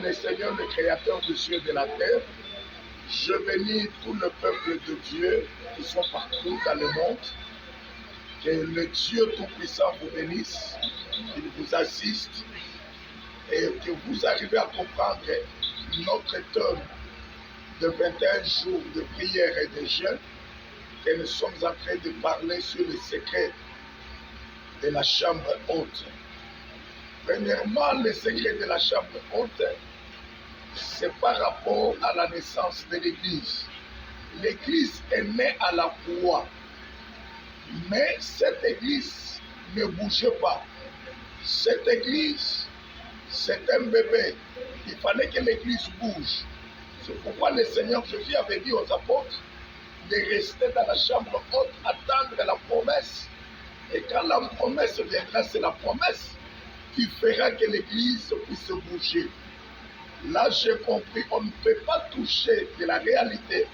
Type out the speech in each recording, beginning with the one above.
le Seigneur, le Créateur du ciel et de la terre. Je bénis tout le peuple de Dieu qui sont partout dans le monde. Que le Dieu Tout-Puissant vous bénisse, qu'il vous assiste et que vous arrivez à comprendre notre thème de 21 jours de prière et de jeûne, que nous sommes en train de parler sur le secret de la chambre haute. Premièrement, le secret de la chambre haute, c'est par rapport à la naissance de l'Église. L'Église est née à la croix, mais cette Église ne bougeait pas. Cette Église, c'est un bébé. Il fallait que l'Église bouge. C'est pourquoi le Seigneur Jésus avait dit aux apôtres de rester dans la chambre haute, attendre la promesse. Et quand la promesse viendra, c'est la promesse qui fera que l'Église puisse bouger. Là, j'ai compris, on ne peut pas toucher de la réalité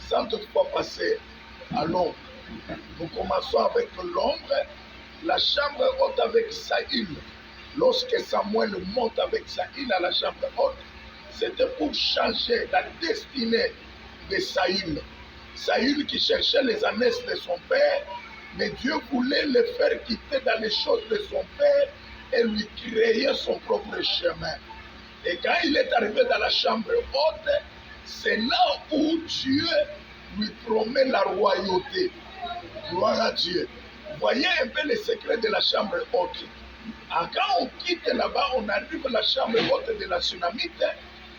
sans toutefois passer à l'ombre. Nous commençons avec l'ombre, la chambre haute avec Saül. Lorsque Samuel monte avec Saül à la chambre haute, c'était pour changer la destinée de Saül. Saül qui cherchait les ânesses de son père, mais Dieu voulait le faire quitter dans les choses de son père et lui créer son propre chemin. Et quand il est arrivé dans la chambre haute, c'est là où Dieu lui promet la royauté. Gloire à Dieu. Voyez un peu le secret de la chambre haute. Quand on quitte là-bas, on arrive à la chambre haute de la Sunamite.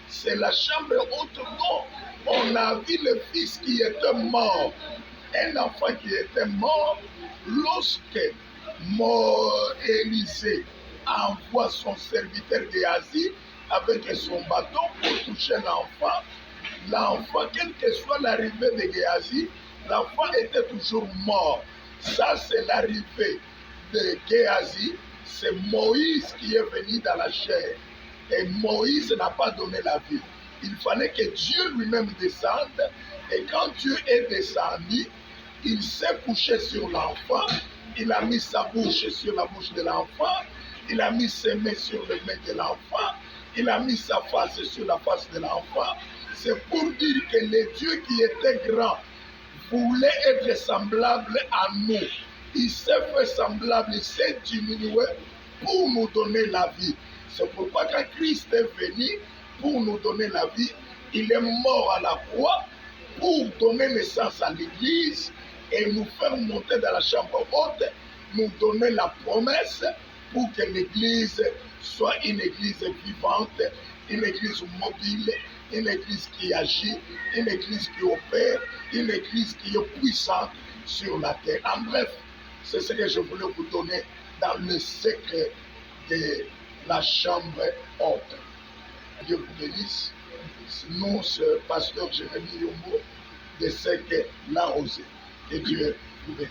C'est la chambre haute dont on a vu le fils qui était mort. Un enfant qui était mort lorsque Élisée envoie son serviteur Géasi avec son bâton pour toucher l'enfant. L'enfant, quelle que soit l'arrivée de Géasi, l'enfant était toujours mort. Ça, c'est l'arrivée de Géasi. C'est Moïse qui est venu dans la chair. Et Moïse n'a pas donné la vie. Il fallait que Dieu lui-même descende. Et quand Dieu est descendu, il s'est couché sur l'enfant. Il a mis sa bouche sur la bouche de l'enfant. Il a mis ses mains sur les mains de l'enfant. Il a mis sa face sur la face de l'enfant. C'est pour dire que le Dieu qui était grand voulait être semblable à nous. Il s'est fait semblable, il s'est diminué pour nous donner la vie. C'est pourquoi quand Christ est venu pour nous donner la vie, il est mort à la croix pour donner naissance à l'Église et nous faire monter dans la chambre haute, nous donner la promesse pour que l'Église soit une Église vivante, une Église mobile, une Église qui agit, une Église qui opère, une Église qui est puissante sur la terre. En bref, c'est ce que je voulais vous donner dans le secret de la chambre haute. Dieu vous bénisse. Nous, ce pasteur Jérémie Yombo de Sec La Rosée. Que Dieu vous bénisse.